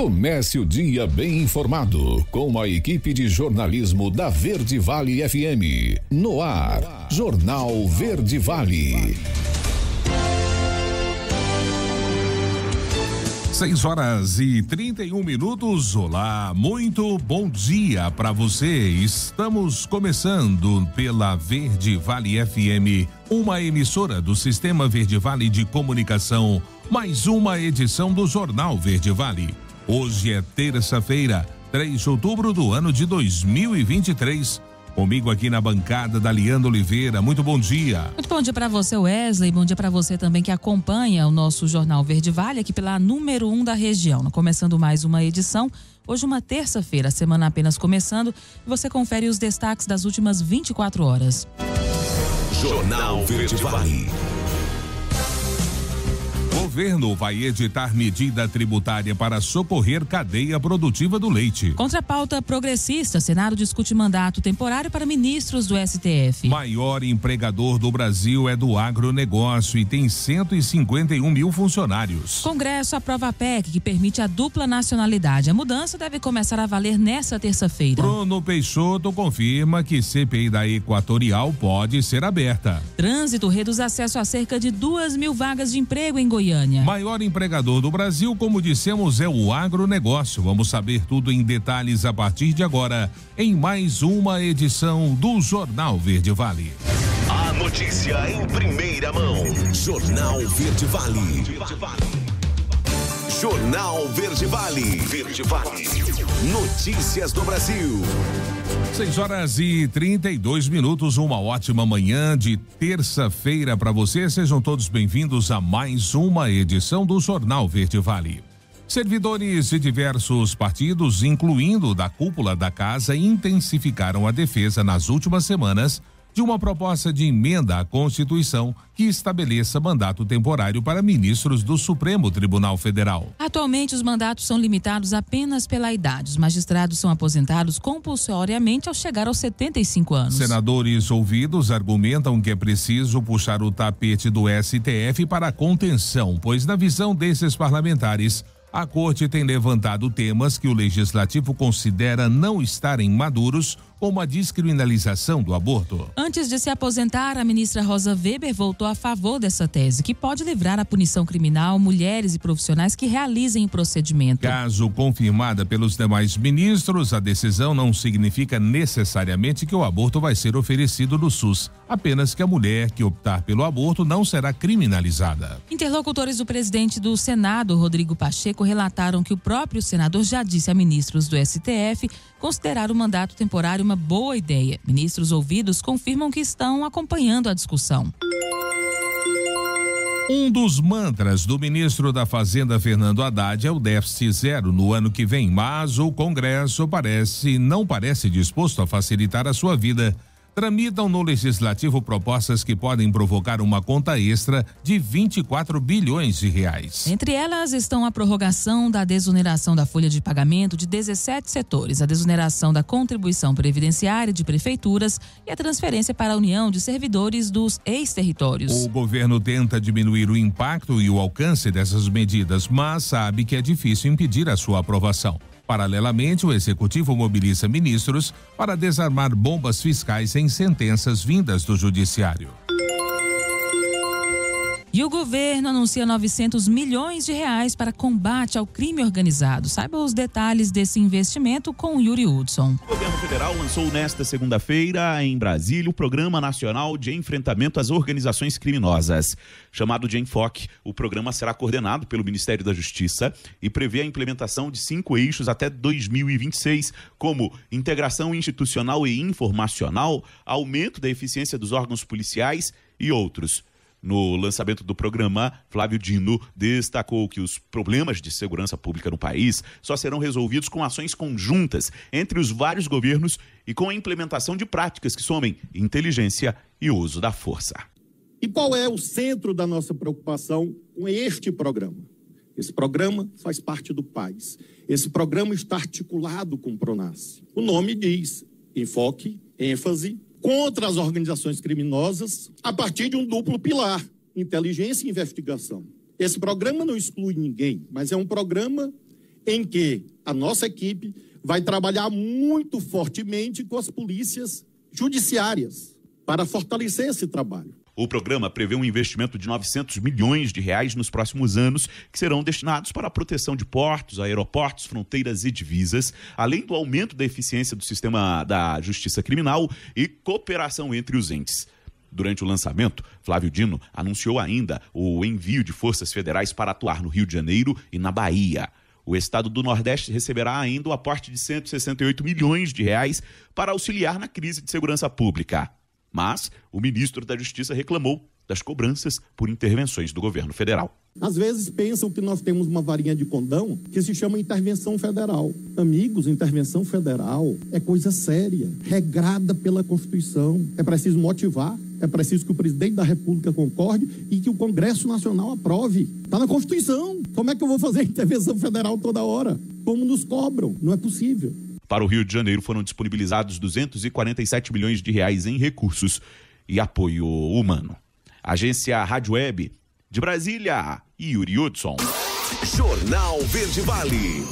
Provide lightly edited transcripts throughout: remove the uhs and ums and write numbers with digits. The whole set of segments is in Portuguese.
Comece o dia bem informado com a equipe de jornalismo da Verde Vale FM. No ar, Jornal Verde Vale. 6h31. Olá, muito bom dia para você. Estamos começando pela Verde Vale FM, uma emissora do Sistema Verde Vale de Comunicação, mais uma edição do Jornal Verde Vale. Hoje é terça-feira, 3 de outubro do ano de 2023. Comigo aqui na bancada, Daliana Oliveira. Muito bom dia. Muito bom dia para você, Wesley. Bom dia para você também que acompanha o nosso Jornal Verde Vale aqui pela número 1 da região. Começando mais uma edição. Hoje uma terça-feira, semana apenas começando. E você confere os destaques das últimas 24 horas. Jornal Verde Vale. O governo vai editar medida tributária para socorrer cadeia produtiva do leite. Contra a pauta progressista, Senado discute mandato temporário para ministros do STF. Maior empregador do Brasil é do agronegócio e tem 151 mil funcionários. Congresso aprova a PEC que permite a dupla nacionalidade. A mudança deve começar a valer nesta terça-feira. Bruno Peixoto confirma que CPI da Equatorial pode ser aberta. Trânsito reduz acesso a cerca de 2.000 vagas de emprego em Goiânia. Maior empregador do Brasil, como dissemos, é o agronegócio. Vamos saber tudo em detalhes a partir de agora, em mais uma edição do Jornal Verde Vale. A notícia em primeira mão. Jornal Verde Vale. Jornal Verde Vale. Verde Vale. Notícias do Brasil. 6h32. Uma ótima manhã de terça-feira para você. Sejam todos bem-vindos a mais uma edição do Jornal Verde Vale. Servidores de diversos partidos, incluindo da cúpula da casa, intensificaram a defesa nas últimas semanas de uma proposta de emenda à Constituição que estabeleça mandato temporário para ministros do Supremo Tribunal Federal. Atualmente, os mandatos são limitados apenas pela idade. Os magistrados são aposentados compulsoriamente ao chegar aos 75 anos. Senadores ouvidos argumentam que é preciso puxar o tapete do STF para a contenção, pois, na visão desses parlamentares, a Corte tem levantado temas que o Legislativo considera não estarem maduros, como a descriminalização do aborto. Antes de se aposentar, a ministra Rosa Weber voltou a favor dessa tese, que pode livrar à punição criminal mulheres e profissionais que realizem o procedimento. Caso confirmada pelos demais ministros, a decisão não significa necessariamente que o aborto vai ser oferecido no SUS, apenas que a mulher que optar pelo aborto não será criminalizada. Interlocutores do presidente do Senado, Rodrigo Pacheco, relataram que o próprio senador já disse a ministros do STF considerar o mandato temporário uma boa ideia. Ministros ouvidos confirmam que estão acompanhando a discussão. Um dos mantras do ministro da Fazenda, Fernando Haddad, é o déficit zero no ano que vem, mas o Congresso não parece disposto a facilitar a sua vida. Tramitam no Legislativo propostas que podem provocar uma conta extra de 24 bilhões de reais. Entre elas estão a prorrogação da desoneração da folha de pagamento de 17 setores, a desoneração da contribuição previdenciária de prefeituras e a transferência para a União de servidores dos ex-territórios. O governo tenta diminuir o impacto e o alcance dessas medidas, mas sabe que é difícil impedir a sua aprovação. Paralelamente, o Executivo mobiliza ministros para desarmar bombas fiscais em sentenças vindas do Judiciário. E o governo anuncia 900 milhões de reais para combate ao crime organizado. Saiba os detalhes desse investimento com Yuri Hudson. O governo federal lançou nesta segunda-feira em Brasília o Programa Nacional de Enfrentamento às Organizações Criminosas. Chamado de Enfoque, o programa será coordenado pelo Ministério da Justiça e prevê a implementação de 5 eixos até 2026, como integração institucional e informacional, aumento da eficiência dos órgãos policiais e outros. No lançamento do programa, Flávio Dino destacou que os problemas de segurança pública no país só serão resolvidos com ações conjuntas entre os vários governos e com a implementação de práticas que somem inteligência e uso da força. E qual é o centro da nossa preocupação com este programa? Esse programa faz parte do PAS. Esse programa está articulado com o PRONASSE. O nome diz enfoque, ênfase, contra as organizações criminosas a partir de um duplo pilar, inteligência e investigação. Esse programa não exclui ninguém, mas é um programa em que a nossa equipe vai trabalhar muito fortemente com as polícias judiciárias para fortalecer esse trabalho. O programa prevê um investimento de R$900 milhões nos próximos anos, que serão destinados para a proteção de portos, aeroportos, fronteiras e divisas, além do aumento da eficiência do sistema da justiça criminal e cooperação entre os entes. Durante o lançamento, Flávio Dino anunciou ainda o envio de forças federais para atuar no Rio de Janeiro e na Bahia. O estado do Nordeste receberá ainda o aporte de R$168 milhões para auxiliar na crise de segurança pública. Mas o ministro da Justiça reclamou das cobranças por intervenções do governo federal. Às vezes pensam que nós temos uma varinha de condão que se chama intervenção federal. Amigos, intervenção federal é coisa séria, regrada pela Constituição. É preciso motivar, é preciso que o presidente da República concorde e que o Congresso Nacional aprove. Está na Constituição. Como é que eu vou fazer intervenção federal toda hora? Como nos cobram? Não é possível. Para o Rio de Janeiro foram disponibilizados R$247 milhões em recursos e apoio humano. Agência Rádio Web de Brasília, Yuri Hudson. Jornal Verde Vale.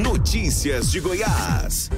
Notícias de Goiás.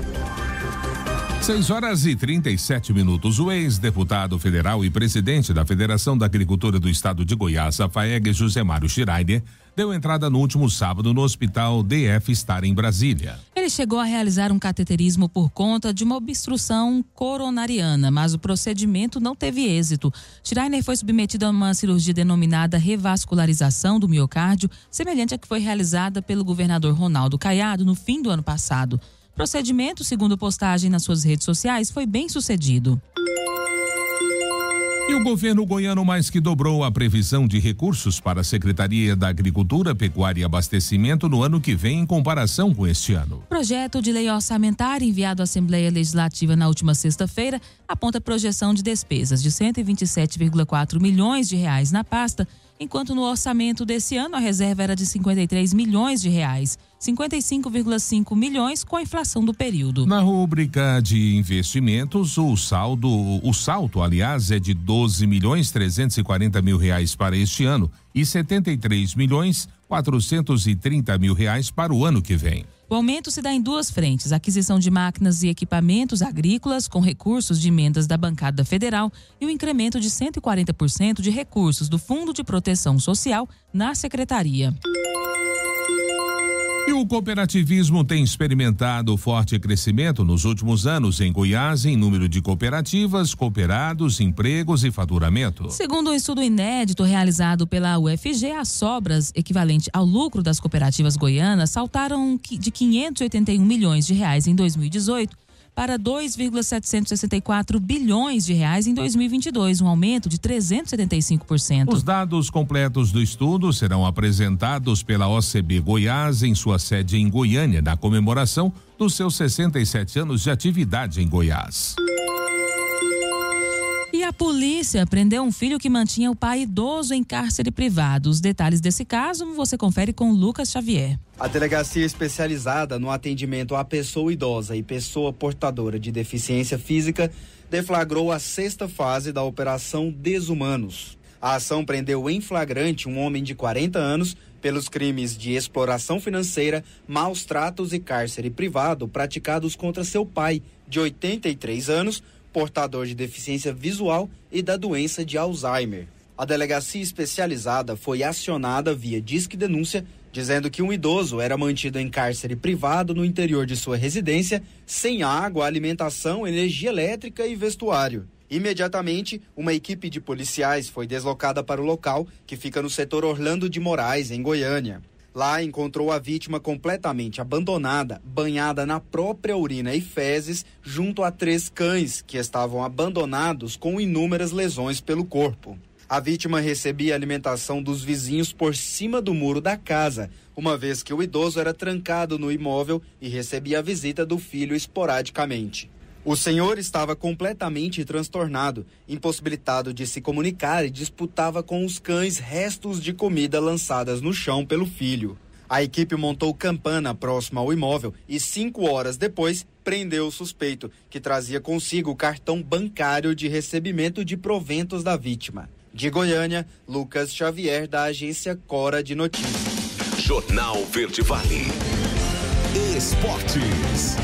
6h37. O ex-deputado federal e presidente da Federação da Agricultura do Estado de Goiás, a FAEG, José Mário Schreiner, deu entrada no último sábado no Hospital DF Star em Brasília. Ele chegou a realizar um cateterismo por conta de uma obstrução coronariana, mas o procedimento não teve êxito. Schreiner foi submetido a uma cirurgia denominada revascularização do miocárdio, semelhante à que foi realizada pelo governador Ronaldo Caiado no fim do ano passado. O procedimento, segundo postagem nas suas redes sociais, foi bem sucedido. E o governo goiano mais que dobrou a previsão de recursos para a Secretaria da Agricultura, Pecuária e Abastecimento no ano que vem em comparação com este ano. O projeto de lei orçamentária enviado à Assembleia Legislativa na última sexta-feira aponta projeção de despesas de R$127,4 milhões na pasta, enquanto no orçamento desse ano a reserva era de R$53 milhões, 55,5 milhões com a inflação do período. Na rúbrica de investimentos, o salto, aliás, é de R$12.340.000 para este ano e R$73.430.000 para o ano que vem. O aumento se dá em duas frentes: aquisição de máquinas e equipamentos agrícolas com recursos de emendas da bancada federal e o incremento de 140% de recursos do Fundo de Proteção Social na Secretaria. E o cooperativismo tem experimentado forte crescimento nos últimos anos em Goiás em número de cooperativas, cooperados, empregos e faturamento. Segundo um estudo inédito realizado pela UFG, as sobras equivalente ao lucro das cooperativas goianas saltaram de R$581 milhões em 2018 para R$2,764 bilhões em 2022, um aumento de 375%. Os dados completos do estudo serão apresentados pela OCB Goiás em sua sede em Goiânia, na comemoração dos seus 67 anos de atividade em Goiás. E a polícia prendeu um filho que mantinha o pai idoso em cárcere privado. Os detalhes desse caso você confere com Lucas Xavier. A delegacia especializada no atendimento à pessoa idosa e pessoa portadora de deficiência física deflagrou a 6ª fase da Operação Desumanos. A ação prendeu em flagrante um homem de 40 anos pelos crimes de exploração financeira, maus tratos e cárcere privado praticados contra seu pai, de 83 anos, portador de deficiência visual e da doença de Alzheimer. A delegacia especializada foi acionada via Disque Denúncia, dizendo que um idoso era mantido em cárcere privado no interior de sua residência, sem água, alimentação, energia elétrica e vestuário. Imediatamente, uma equipe de policiais foi deslocada para o local, que fica no setor Orlando de Moraes, em Goiânia. Lá encontrou a vítima completamente abandonada, banhada na própria urina e fezes, junto a 3 cães que estavam abandonados com inúmeras lesões pelo corpo. A vítima recebia alimentação dos vizinhos por cima do muro da casa, uma vez que o idoso era trancado no imóvel e recebia a visita do filho esporadicamente. O senhor estava completamente transtornado, impossibilitado de se comunicar e disputava com os cães restos de comida lançadas no chão pelo filho. A equipe montou campana próxima ao imóvel e 5 horas depois prendeu o suspeito, que trazia consigo o cartão bancário de recebimento de proventos da vítima. De Goiânia, Lucas Xavier, da agência Cora de Notícias. Jornal Verde Vale. Esportes.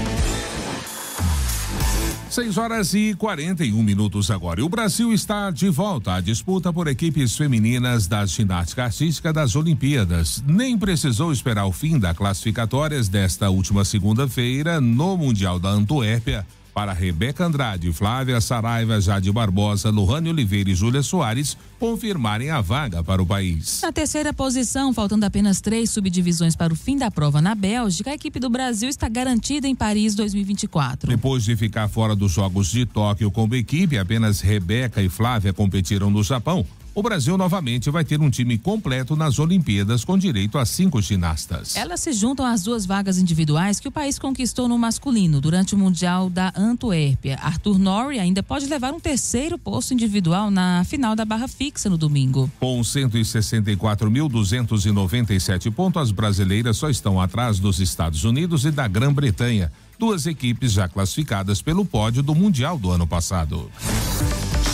6h41 agora. E o Brasil está de volta à disputa por equipes femininas da ginástica artística das Olimpíadas. Nem precisou esperar o fim das classificatórias desta última segunda-feira no Mundial da Antuérpia para Rebeca Andrade, Flávia Saraiva, Jade Barbosa, Lohane Oliveira e Júlia Soares confirmarem a vaga para o país. Na terceira posição, faltando apenas 3 subdivisões para o fim da prova na Bélgica, a equipe do Brasil está garantida em Paris 2024. Depois de ficar fora dos Jogos de Tóquio como equipe, apenas Rebeca e Flávia competiram no Japão. O Brasil novamente vai ter um time completo nas Olimpíadas com direito a 5 ginastas. Elas se juntam às 2 vagas individuais que o país conquistou no masculino durante o Mundial da Antuérpia. Arthur Norrie ainda pode levar um terceiro posto individual na final da barra fixa no domingo. Com 164.297 pontos, as brasileiras só estão atrás dos Estados Unidos e da Grã-Bretanha, 2 equipes já classificadas pelo pódio do Mundial do ano passado.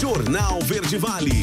Jornal Verde Vale.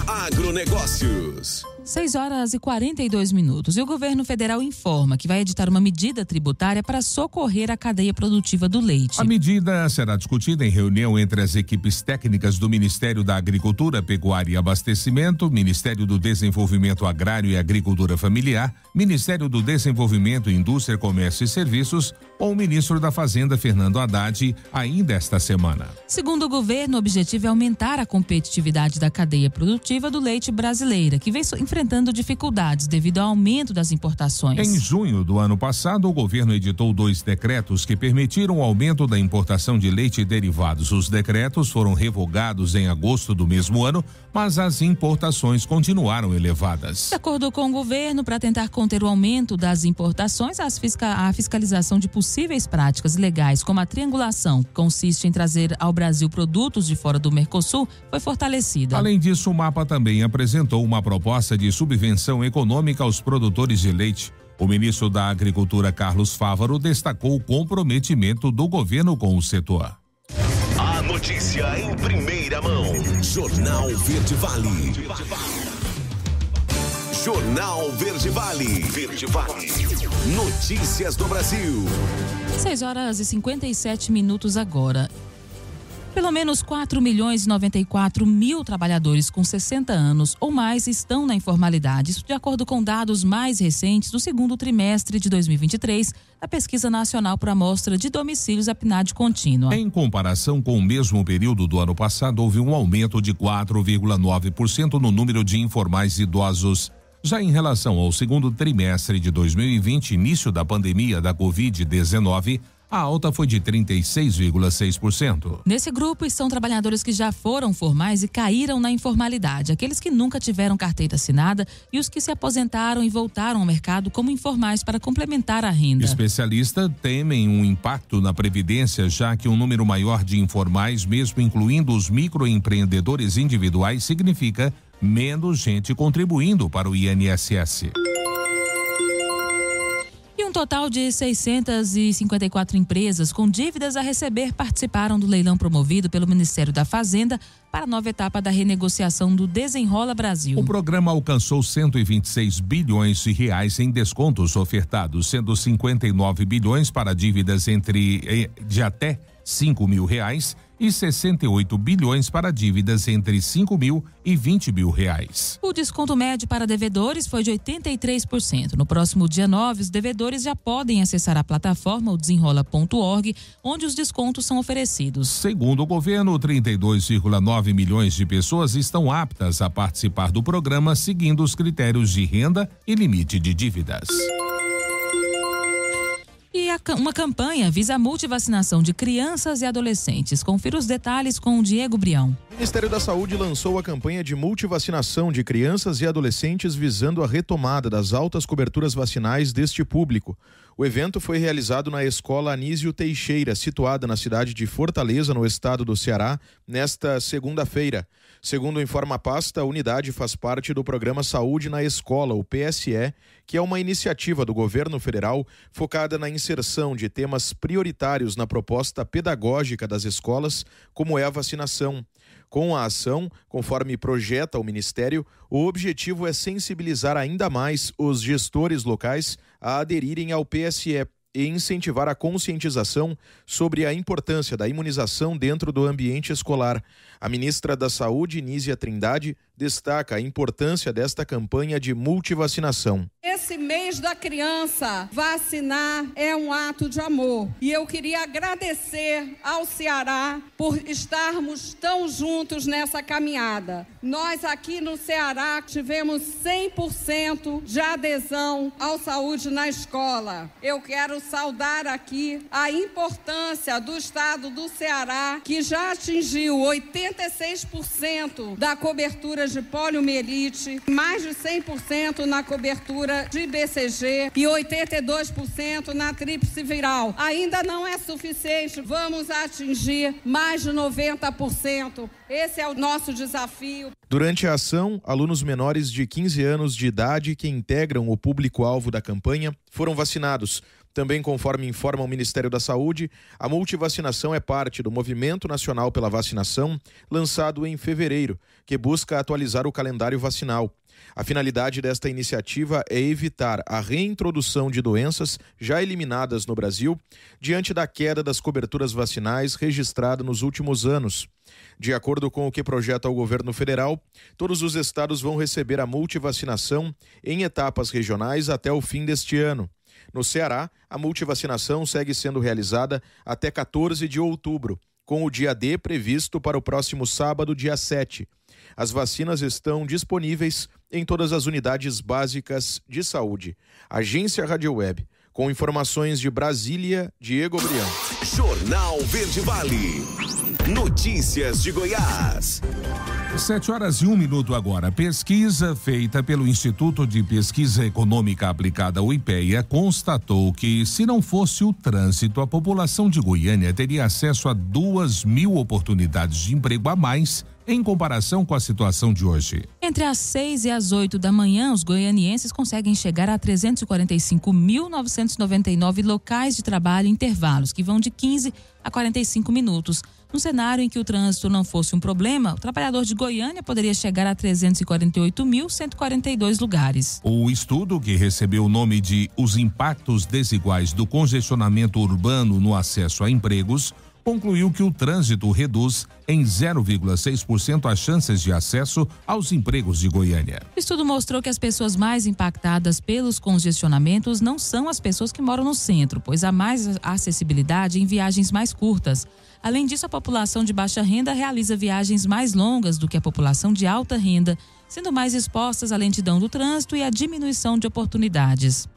Agronegócios. 6h42. E o governo federal informa que vai editar uma medida tributária para socorrer a cadeia produtiva do leite. A medida será discutida em reunião entre as equipes técnicas do Ministério da Agricultura, Pecuária e Abastecimento, Ministério do Desenvolvimento Agrário e Agricultura Familiar, Ministério do Desenvolvimento, Indústria, Comércio e Serviços ou o ministro da Fazenda, Fernando Haddad, ainda esta semana. Segundo o governo, o objetivo é aumentar a competitividade da cadeia produtiva do leite brasileira, que vem enfrentando dificuldades devido ao aumento das importações. Em junho do ano passado, o governo editou 2 decretos que permitiram o aumento da importação de leite e derivados. Os decretos foram revogados em agosto do mesmo ano, mas as importações continuaram elevadas. De acordo com o governo, para tentar conter o aumento das importações, a fiscalização de possíveis práticas ilegais, como a triangulação, que consiste em trazer ao Brasil produtos de fora do Mercosul, foi fortalecida. Além disso, o MAPA também apresentou uma proposta de subvenção econômica aos produtores de leite. O ministro da Agricultura, Carlos Fávaro, destacou o comprometimento do governo com o setor. A notícia em primeira mão. Jornal Verde Vale. Jornal Verde Vale. Verde Vale. Notícias do Brasil. 6h57 agora. Pelo menos 4.094.000 trabalhadores com 60 anos ou mais estão na informalidade. Isso de acordo com dados mais recentes do segundo trimestre de 2023, da Pesquisa Nacional por Amostra de Domicílios, a PNAD contínua. Em comparação com o mesmo período do ano passado, houve um aumento de 4,9% no número de informais idosos. Já em relação ao segundo trimestre de 2020, início da pandemia da Covid-19, a alta foi de 36,6%. Nesse grupo estão trabalhadores que já foram formais e caíram na informalidade, aqueles que nunca tiveram carteira assinada e os que se aposentaram e voltaram ao mercado como informais para complementar a renda. Especialistas temem um impacto na Previdência, já que um número maior de informais, mesmo incluindo os microempreendedores individuais, significa menos gente contribuindo para o INSS. Um total de 654 empresas com dívidas a receber participaram do leilão promovido pelo Ministério da Fazenda para a nova etapa da renegociação do Desenrola Brasil. O programa alcançou 126 bilhões de reais em descontos ofertados, sendo 59 bilhões para dívidas de até 5 mil reais e 68 bilhões para dívidas entre 5 mil e 20 mil reais. O desconto médio para devedores foi de 83%. No próximo dia 9, os devedores já podem acessar a plataforma o desenrola.org, onde os descontos são oferecidos. Segundo o governo, 32,9 milhões de pessoas estão aptas a participar do programa, seguindo os critérios de renda e limite de dívidas. E uma campanha visa a multivacinação de crianças e adolescentes. Confira os detalhes com o Diego Brião. O Ministério da Saúde lançou a campanha de multivacinação de crianças e adolescentes visando a retomada das altas coberturas vacinais deste público. O evento foi realizado na Escola Anísio Teixeira, situada na cidade de Fortaleza, no estado do Ceará, nesta segunda-feira. Segundo informa a pasta, a unidade faz parte do Programa Saúde na Escola, o PSE, que é uma iniciativa do governo federal focada na inserção de temas prioritários na proposta pedagógica das escolas, como é a vacinação. Com a ação, conforme projeta o Ministério, o objetivo é sensibilizar ainda mais os gestores locais a aderirem ao PSE. e incentivar a conscientização sobre a importância da imunização dentro do ambiente escolar. A ministra da Saúde, Nízia Trindade, destaca a importância desta campanha de multivacinação. Esse mês da criança, vacinar é um ato de amor. E eu queria agradecer ao Ceará por estarmos tão juntos nessa caminhada. Nós aqui no Ceará tivemos 100% de adesão ao saúde na escola. Eu quero saudar aqui a importância do estado do Ceará, que já atingiu 86% da cobertura de poliomielite, mais de 100% na cobertura de BCG e 82% na tríplice viral. Ainda não é suficiente, vamos atingir mais de 90%. Esse é o nosso desafio. Durante a ação, alunos menores de 15 anos de idade que integram o público-alvo da campanha foram vacinados. Também, conforme informa o Ministério da Saúde, a multivacinação é parte do Movimento Nacional pela Vacinação, lançado em fevereiro, que busca atualizar o calendário vacinal. A finalidade desta iniciativa é evitar a reintrodução de doenças já eliminadas no Brasil, diante da queda das coberturas vacinais registrada nos últimos anos. De acordo com o que projeta o governo federal, todos os estados vão receber a multivacinação em etapas regionais até o fim deste ano. No Ceará, a multivacinação segue sendo realizada até 14 de outubro, com o dia D previsto para o próximo sábado, dia 7. As vacinas estão disponíveis em todas as unidades básicas de saúde. Agência Rádio Web. Com informações de Brasília, Diego Brião. Jornal Verde Vale. Notícias de Goiás. 7h01 agora. Pesquisa feita pelo Instituto de Pesquisa Econômica Aplicada, o IPEA, constatou que, se não fosse o trânsito, a população de Goiânia teria acesso a 2.000 oportunidades de emprego a mais em comparação com a situação de hoje. Entre as 6 e as 8 da manhã, os goianienses conseguem chegar a 345.999 locais de trabalho em intervalos, que vão de 15 a 45 minutos. No cenário em que o trânsito não fosse um problema, o trabalhador de Goiânia poderia chegar a 348.142 lugares. O estudo, que recebeu o nome de Os Impactos Desiguais do Congestionamento Urbano no Acesso a Empregos, concluiu que o trânsito reduz em 0,6% as chances de acesso aos empregos de Goiânia. O estudo mostrou que as pessoas mais impactadas pelos congestionamentos não são as pessoas que moram no centro, pois há mais acessibilidade em viagens mais curtas. Além disso, a população de baixa renda realiza viagens mais longas do que a população de alta renda, sendo mais expostas à lentidão do trânsito e à diminuição de oportunidades.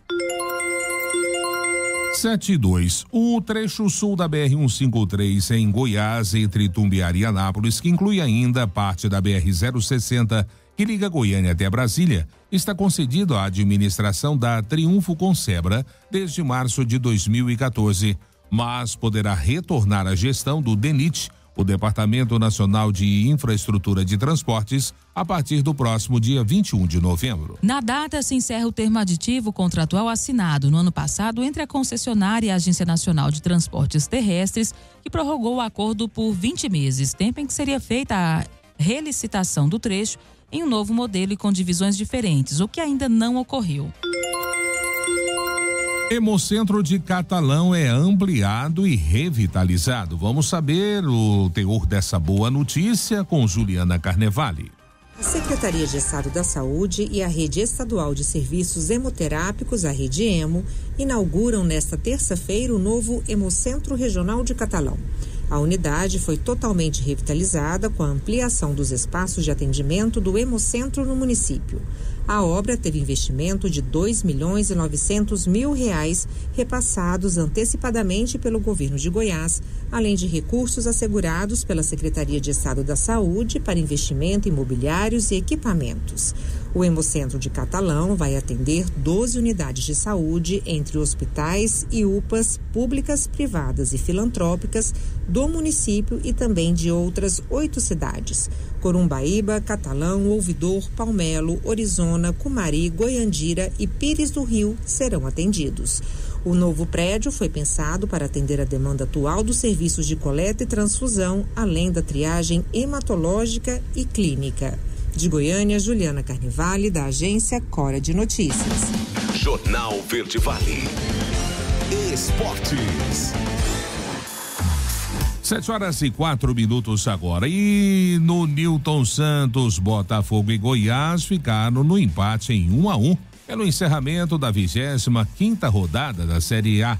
7.2. O trecho sul da BR-153 em Goiás, entre Tumbiara e Anápolis, que inclui ainda parte da BR-060, que liga Goiânia até Brasília, está concedido à administração da Triunfo Concebra desde março de 2014, mas poderá retornar à gestão do DENIT, o Departamento Nacional de Infraestrutura de Transportes, a partir do próximo dia 21 de novembro. Na data, se encerra o termo aditivo contratual assinado no ano passado entre a concessionária e a Agência Nacional de Transportes Terrestres, que prorrogou o acordo por 20 meses, tempo em que seria feita a relicitação do trecho em um novo modelo e com divisões diferentes, o que ainda não ocorreu. Hemocentro de Catalão é ampliado e revitalizado. Vamos saber o teor dessa boa notícia com Juliana Carnevale. A Secretaria de Estado da Saúde e a Rede Estadual de Serviços Hemoterápicos, a Rede Hemo, inauguram nesta terça-feira o novo Hemocentro Regional de Catalão. A unidade foi totalmente revitalizada com a ampliação dos espaços de atendimento do Hemocentro no município. A obra teve investimento de R$ 2.900.000 repassados antecipadamente pelo governo de Goiás, além de recursos assegurados pela Secretaria de Estado da Saúde para investimento em imobiliários e equipamentos. O Hemocentro de Catalão vai atender 12 unidades de saúde entre hospitais e UPAs públicas, privadas e filantrópicas do município e também de outras 8 cidades. Corumbaíba, Catalão, Ouvidor, Palmelo, Orizona, Cumari, Goiandira e Pires do Rio serão atendidos. O novo prédio foi pensado para atender a demanda atual dos serviços de coleta e transfusão, além da triagem hematológica e clínica. De Goiânia, Juliana Carnevale, da agência Cora de Notícias. Jornal Verde Vale. Esportes. 7h04 agora. E no Newton Santos, Botafogo e Goiás ficaram no empate em 1-1 pelo encerramento da 25ª rodada da Série A.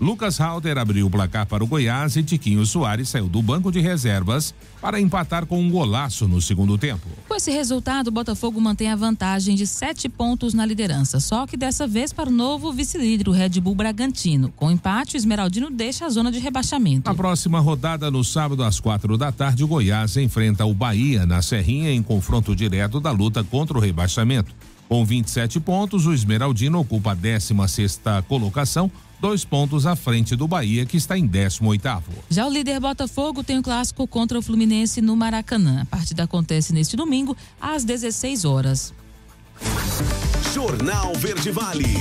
Lucas Halter abriu o placar para o Goiás e Tiquinho Soares saiu do banco de reservas para empatar com um golaço no segundo tempo. Com esse resultado, o Botafogo mantém a vantagem de 7 pontos na liderança, só que dessa vez para o novo vice-líder, o Red Bull Bragantino. Com o empate, o Esmeraldino deixa a zona de rebaixamento. Na próxima rodada, no sábado às 16h, o Goiás enfrenta o Bahia na Serrinha em confronto direto da luta contra o rebaixamento. Com 27 pontos, o Esmeraldino ocupa a 16ª colocação, 2 pontos à frente do Bahia, que está em 18º. Já o líder Botafogo tem o clássico contra o Fluminense no Maracanã. A partida acontece neste domingo, às 16 horas. Jornal Verde Vale.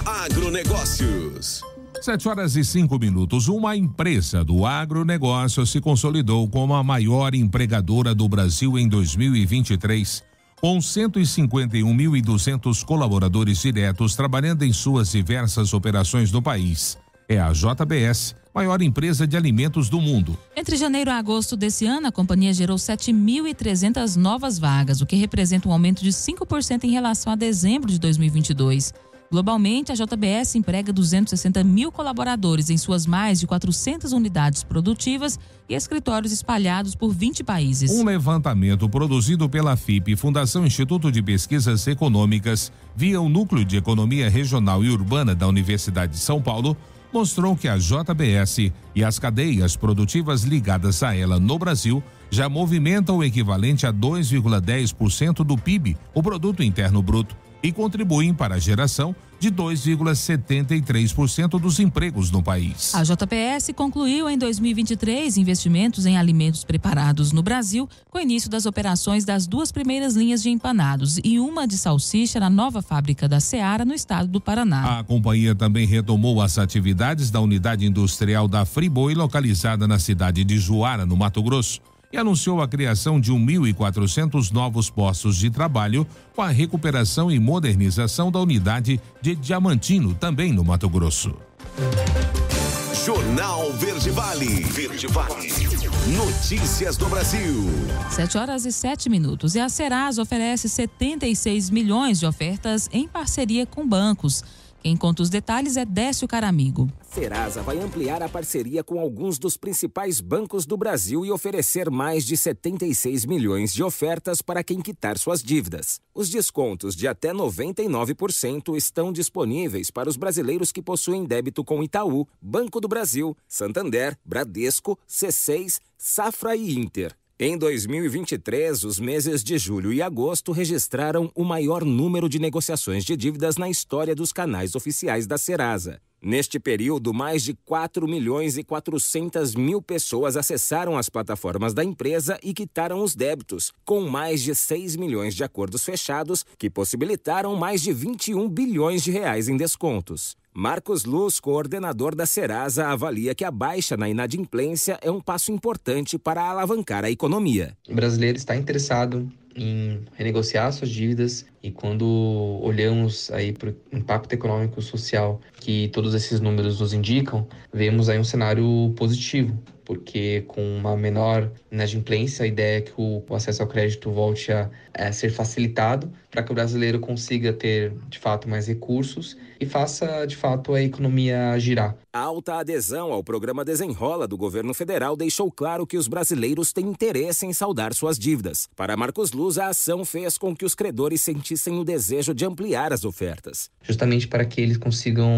Agronegócios. 7h05. Uma empresa do agronegócio se consolidou como a maior empregadora do Brasil em 2023. Com 151.200 colaboradores diretos trabalhando em suas diversas operações no país. É a JBS, maior empresa de alimentos do mundo. Entre janeiro a agosto desse ano, a companhia gerou 7.300 novas vagas, o que representa um aumento de 5% em relação a dezembro de 2022. Globalmente, a JBS emprega 260 mil colaboradores em suas mais de 400 unidades produtivas e escritórios espalhados por 20 países. Um levantamento produzido pela FIP, Fundação Instituto de Pesquisas Econômicas, via o Núcleo de Economia Regional e Urbana da Universidade de São Paulo, mostrou que a JBS e as cadeias produtivas ligadas a ela no Brasil já movimentam o equivalente a 2,10% do PIB, o Produto Interno Bruto, e contribuem para a geração de 2,73% dos empregos no país. A JBS concluiu em 2023 investimentos em alimentos preparados no Brasil, com o início das operações das 2 primeiras linhas de empanados e uma de salsicha na nova fábrica da Seara, no estado do Paraná. A companhia também retomou as atividades da unidade industrial da Friboi, localizada na cidade de Juara, no Mato Grosso, e anunciou a criação de 1.400 novos postos de trabalho com a recuperação e modernização da unidade de Diamantino, também no Mato Grosso. Jornal Verde Vale. Verde Vale. Notícias do Brasil. 7h07. E a Serasa oferece 76 milhões de ofertas em parceria com bancos. Quem conta os detalhes é Décio Caramigo. Serasa vai ampliar a parceria com alguns dos principais bancos do Brasil e oferecer mais de 76 milhões de ofertas para quem quitar suas dívidas. Os descontos de até 99% estão disponíveis para os brasileiros que possuem débito com Itaú, Banco do Brasil, Santander, Bradesco, C6, Safra e Inter. Em 2023, os meses de julho e agosto registraram o maior número de negociações de dívidas na história dos canais oficiais da Serasa. Neste período, mais de 4.400.000 pessoas acessaram as plataformas da empresa e quitaram os débitos, com mais de 6 milhões de acordos fechados, que possibilitaram mais de 21 bilhões de reais em descontos. Marcos Luz, coordenador da Serasa, avalia que a baixa na inadimplência é um passo importante para alavancar a economia. O brasileiro está interessado em renegociar suas dívidas e quando olhamos aí para o impacto econômico e social que todos esses números nos indicam, vemos aí um cenário positivo, porque com uma menor inadimplência, a ideia é que o acesso ao crédito volte a ser facilitado para que o brasileiro consiga ter, de fato, mais recursos e faça, de fato, a economia girar. A alta adesão ao programa Desenrola do governo federal deixou claro que os brasileiros têm interesse em saldar suas dívidas. Para Marcos Luz, a ação fez com que os credores sentissem o desejo de ampliar as ofertas. Justamente para que eles consigam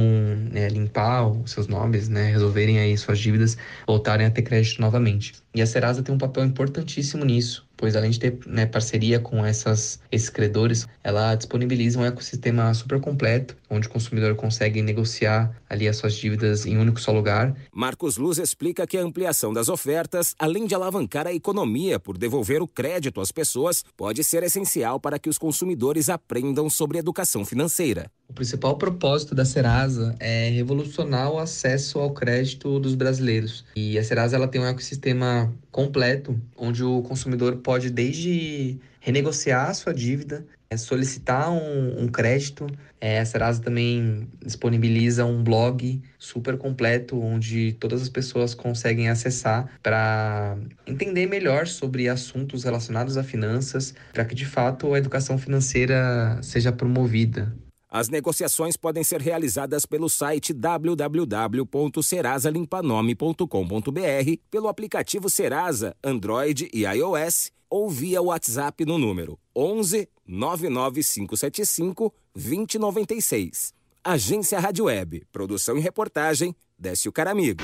limpar os seus nomes, resolverem aí suas dívidas, voltarem a ter crédito novamente. E a Serasa tem um papel importantíssimo nisso, pois além de ter parceria com esses credores, ela disponibiliza um ecossistema super completo, onde o consumidor consegue negociar ali as suas dívidas em um único só lugar. Marcos Luz explica que a ampliação das ofertas, além de alavancar a economia por devolver o crédito às pessoas, pode ser essencial para que os consumidores aprendam sobre educação financeira. O principal propósito da Serasa é revolucionar o acesso ao crédito dos brasileiros. E a Serasa ela tem um ecossistema completo, onde o consumidor pode desde renegociar a sua dívida, solicitar um crédito. A Serasa também disponibiliza um blog super completo onde todas as pessoas conseguem acessar para entender melhor sobre assuntos relacionados a finanças, para que de fato a educação financeira seja promovida. As negociações podem ser realizadas pelo site www.serasalimpanome.com.br, pelo aplicativo Serasa, Android e iOS, ou via WhatsApp no número 11 99575 2096. Agência Rádio Web, produção e reportagem, Décio Caramigo.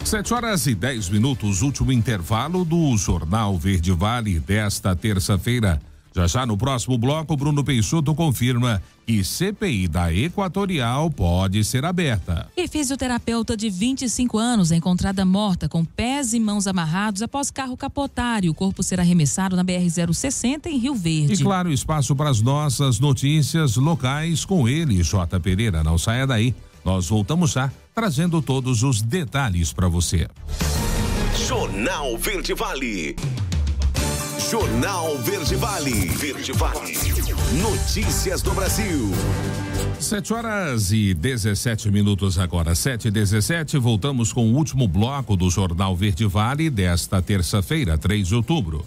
7h10, último intervalo do Jornal Verde Vale desta terça-feira. Já no próximo bloco, Bruno Peixoto confirma que CPI da Equatorial pode ser aberta. E fisioterapeuta de 25 anos é encontrada morta com pés e mãos amarrados após carro capotar e o corpo ser arremessado na BR-060 em Rio Verde. E claro, espaço para as nossas notícias locais com ele, J. Pereira. Não saia daí. Nós voltamos já, trazendo todos os detalhes para você. Jornal Verde Vale. Jornal Verde Vale. Verde Vale. Notícias do Brasil. 7h17 agora, 7h17, voltamos com o último bloco do Jornal Verde Vale desta terça-feira, 3 de outubro.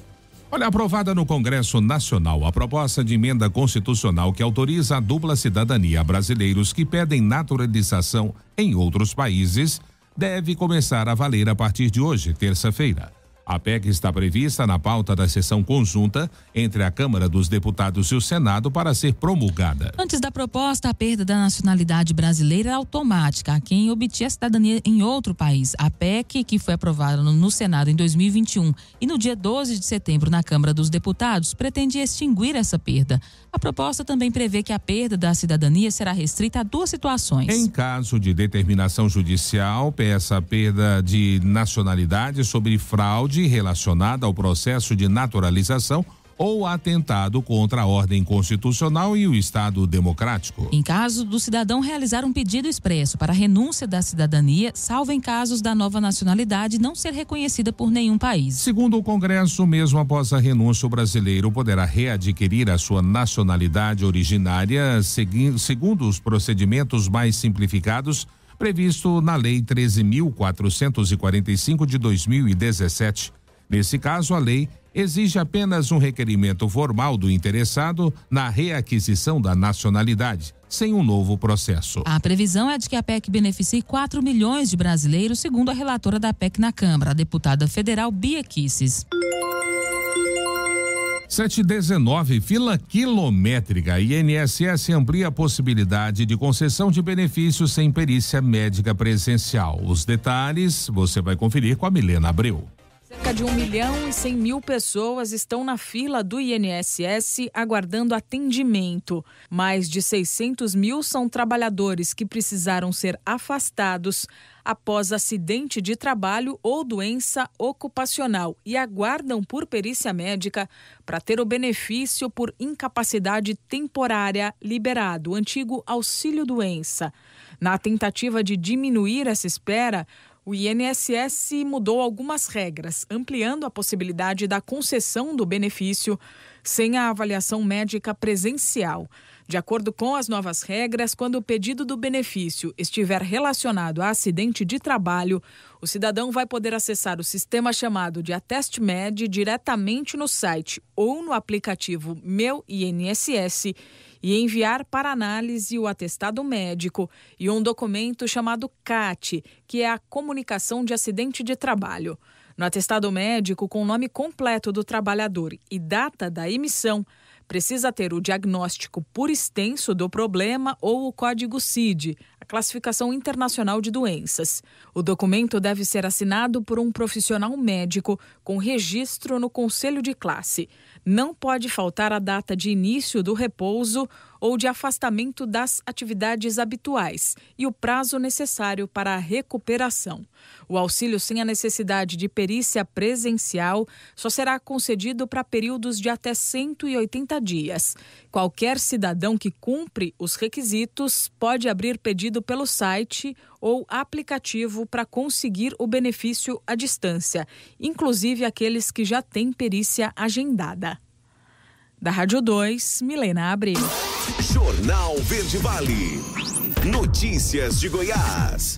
Olha, aprovada no Congresso Nacional a proposta de emenda constitucional que autoriza a dupla cidadania a brasileiros que pedem naturalização em outros países, deve começar a valer a partir de hoje, terça-feira. A PEC está prevista na pauta da sessão conjunta entre a Câmara dos Deputados e o Senado para ser promulgada. Antes da proposta, a perda da nacionalidade brasileira é automática a quem obtinha a cidadania em outro país. A PEC, que foi aprovada no Senado em 2021 e no dia 12 de setembro na Câmara dos Deputados, pretende extinguir essa perda. A proposta também prevê que a perda da cidadania será restrita a 2 situações. Em caso de determinação judicial, peça a perda de nacionalidade sobre fraude relacionada ao processo de naturalização ou atentado contra a ordem constitucional e o Estado democrático. Em caso do cidadão realizar um pedido expresso para a renúncia da cidadania, salvo em casos da nova nacionalidade não ser reconhecida por nenhum país. Segundo o Congresso, mesmo após a renúncia, o brasileiro poderá readquirir a sua nacionalidade originária segundo os procedimentos mais simplificados previsto na Lei 13.445 de 2017. Nesse caso, a lei exige apenas um requerimento formal do interessado na reaquisição da nacionalidade, sem um novo processo. A previsão é de que a PEC beneficie 4 milhões de brasileiros, segundo a relatora da PEC na Câmara, a deputada federal Bia Kicis. 7h19, fila quilométrica. INSS amplia a possibilidade de concessão de benefícios sem perícia médica presencial. Os detalhes você vai conferir com a Milena Abreu. Cerca de 1.100.000 pessoas estão na fila do INSS aguardando atendimento. Mais de 600.000 são trabalhadores que precisaram ser afastados após acidente de trabalho ou doença ocupacional e aguardam por perícia médica para ter o benefício por incapacidade temporária liberado, o antigo auxílio-doença. Na tentativa de diminuir essa espera, o INSS mudou algumas regras, ampliando a possibilidade da concessão do benefício sem a avaliação médica presencial. De acordo com as novas regras, quando o pedido do benefício estiver relacionado a acidente de trabalho, o cidadão vai poder acessar o sistema chamado de AtestMed diretamente no site ou no aplicativo Meu INSS e enviar para análise o atestado médico e um documento chamado CAT, que é a comunicação de acidente de trabalho. No atestado médico, com o nome completo do trabalhador e data da emissão, precisa ter o diagnóstico por extenso do problema ou o código CID, a classificação internacional de doenças. O documento deve ser assinado por um profissional médico com registro no conselho de classe. Não pode faltar a data de início do repouso ou de afastamento das atividades habituais e o prazo necessário para a recuperação. O auxílio sem a necessidade de perícia presencial só será concedido para períodos de até 180 dias. Qualquer cidadão que cumpre os requisitos pode abrir pedido pelo site ou aplicativo para conseguir o benefício à distância, inclusive aqueles que já têm perícia agendada. Da Rádio 2, Milena Abreu. Jornal Verde Vale. Notícias de Goiás.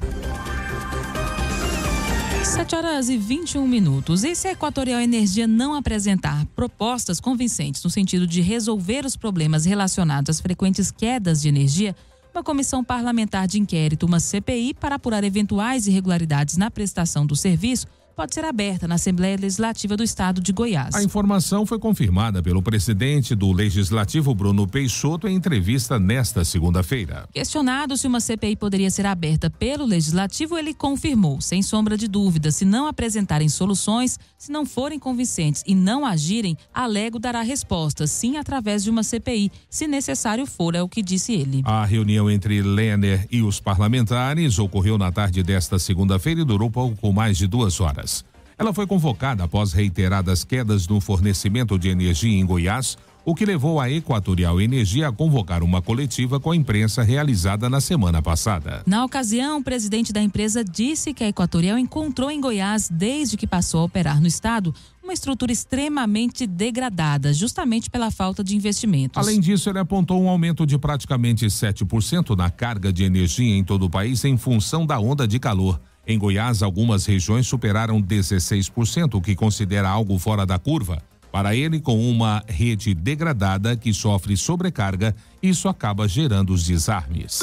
7h21. E se a Equatorial Energia não apresentar propostas convincentes no sentido de resolver os problemas relacionados às frequentes quedas de energia, uma comissão parlamentar de inquérito, uma CPI, para apurar eventuais irregularidades na prestação do serviço, pode ser aberta na Assembleia Legislativa do Estado de Goiás. A informação foi confirmada pelo presidente do Legislativo, Bruno Peixoto, em entrevista nesta segunda-feira. Questionado se uma CPI poderia ser aberta pelo Legislativo, ele confirmou, sem sombra de dúvida, se não apresentarem soluções, se não forem convincentes e não agirem, a Alego dará resposta, sim, através de uma CPI, se necessário for, é o que disse ele. A reunião entre Lerner e os parlamentares ocorreu na tarde desta segunda-feira e durou pouco mais de 2 horas. Ela foi convocada após reiteradas quedas no fornecimento de energia em Goiás, o que levou a Equatorial Energia a convocar uma coletiva com a imprensa realizada na semana passada. Na ocasião, o presidente da empresa disse que a Equatorial encontrou em Goiás, desde que passou a operar no estado, uma estrutura extremamente degradada, justamente pela falta de investimentos. Além disso, ele apontou um aumento de praticamente 7% na carga de energia em todo o país em função da onda de calor. Em Goiás, algumas regiões superaram 16%, o que considera algo fora da curva. Para ele, com uma rede degradada que sofre sobrecarga, isso acaba gerando os desarmes.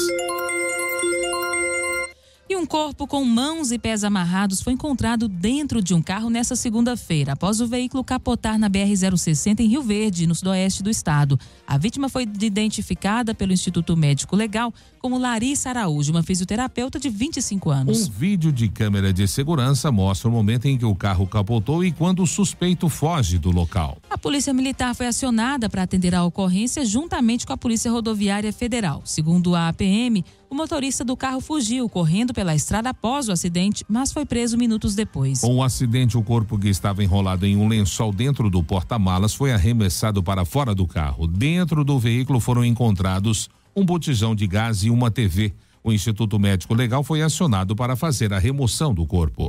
E um corpo com mãos e pés amarrados foi encontrado dentro de um carro nesta segunda-feira, após o veículo capotar na BR-060 em Rio Verde, no sudoeste do estado. A vítima foi identificada pelo Instituto Médico Legal como Larissa Araújo, uma fisioterapeuta de 25 anos. Um vídeo de câmera de segurança mostra o momento em que o carro capotou e quando o suspeito foge do local. A Polícia Militar foi acionada para atender a ocorrência juntamente com a Polícia Rodoviária Federal. Segundo a APM, o motorista do carro fugiu correndo pela estrada após o acidente, mas foi preso minutos depois. Com o acidente, o corpo que estava enrolado em um lençol dentro do porta-malas foi arremessado para fora do carro. Dentro do veículo foram encontrados um botijão de gás e uma TV. O Instituto Médico Legal foi acionado para fazer a remoção do corpo.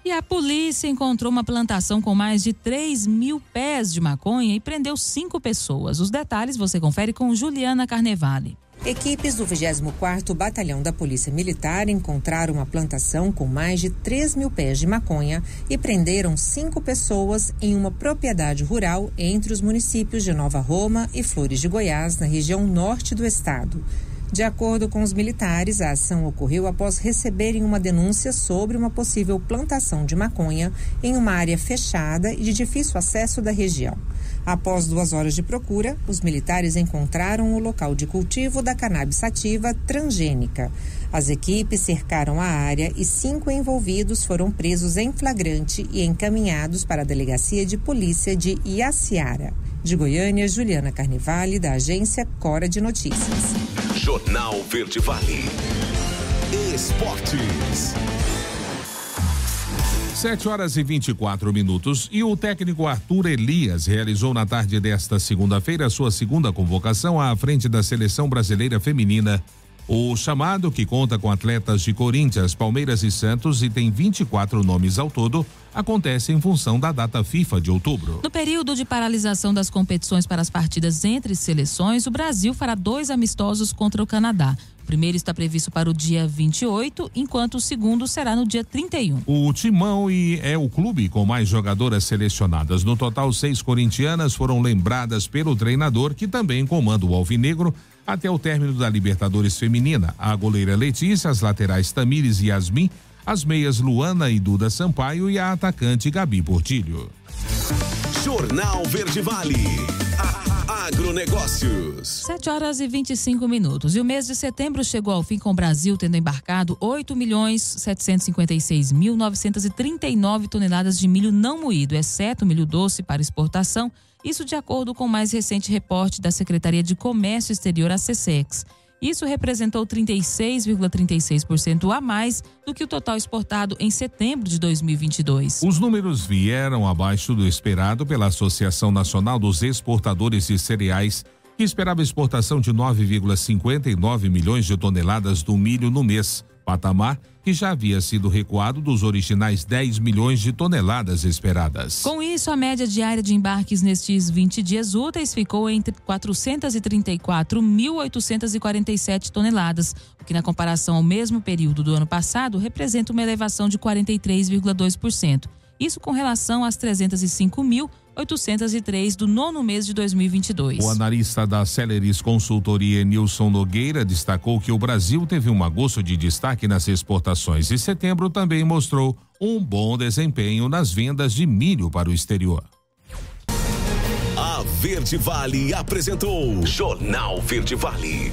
E a polícia encontrou uma plantação com mais de 3.000 pés de maconha e prendeu 5 pessoas. Os detalhes você confere com Juliana Carnevale. Equipes do 24º Batalhão da Polícia Militar encontraram uma plantação com mais de 3.000 pés de maconha e prenderam 5 pessoas em uma propriedade rural entre os municípios de Nova Roma e Flores de Goiás, na região norte do estado. De acordo com os militares, a ação ocorreu após receberem uma denúncia sobre uma possível plantação de maconha em uma área fechada e de difícil acesso da região. Após 2 horas de procura, os militares encontraram o local de cultivo da cannabis sativa transgênica. As equipes cercaram a área e 5 envolvidos foram presos em flagrante e encaminhados para a Delegacia de Polícia de Iaciara. De Goiânia, Juliana Carnevale, da agência Cora de Notícias. Jornal Verde Vale. Esportes. 7h24. E o técnico Arthur Elias realizou na tarde desta segunda-feira sua segunda convocação à frente da Seleção Brasileira Feminina. O chamado, que conta com atletas de Corinthians, Palmeiras e Santos e tem 24 nomes ao todo, acontece em função da data FIFA de outubro. No período de paralisação das competições para as partidas entre seleções, o Brasil fará 2 amistosos contra o Canadá. O primeiro está previsto para o dia 28, enquanto o segundo será no dia 31. O Timão é o clube com mais jogadoras selecionadas. No total, 6 corintianas foram lembradas pelo treinador, que também comanda o Alvinegro, até o término da Libertadores Feminina. A goleira Letícia, as laterais Tamires e Yasmin, as meias Luana e Duda Sampaio e a atacante Gabi Portilho. Jornal Verde Vale. Agronegócios. 7h25. E o mês de setembro chegou ao fim com o Brasil tendo embarcado 8.756.939 toneladas de milho não moído, exceto milho doce para exportação. Isso de acordo com o mais recente reporte da Secretaria de Comércio Exterior, a SECEX. Isso representou 36,36% a mais do que o total exportado em setembro de 2022. Os números vieram abaixo do esperado pela Associação Nacional dos Exportadores de Cereais, que esperava exportação de 9,59 milhões de toneladas do milho no mês. patamar que já havia sido recuado dos originais 10 milhões de toneladas esperadas. Com isso, a média diária de embarques nestes 20 dias úteis ficou entre 434.847 toneladas, o que na comparação ao mesmo período do ano passado representa uma elevação de 43,2%. Isso com relação às 305.803 do nono mês de 2022. O analista da Celeris Consultoria, Nilson Nogueira, destacou que o Brasil teve um agosto de destaque nas exportações e setembro também mostrou um bom desempenho nas vendas de milho para o exterior. A Verde Vale apresentou Jornal Verde Vale.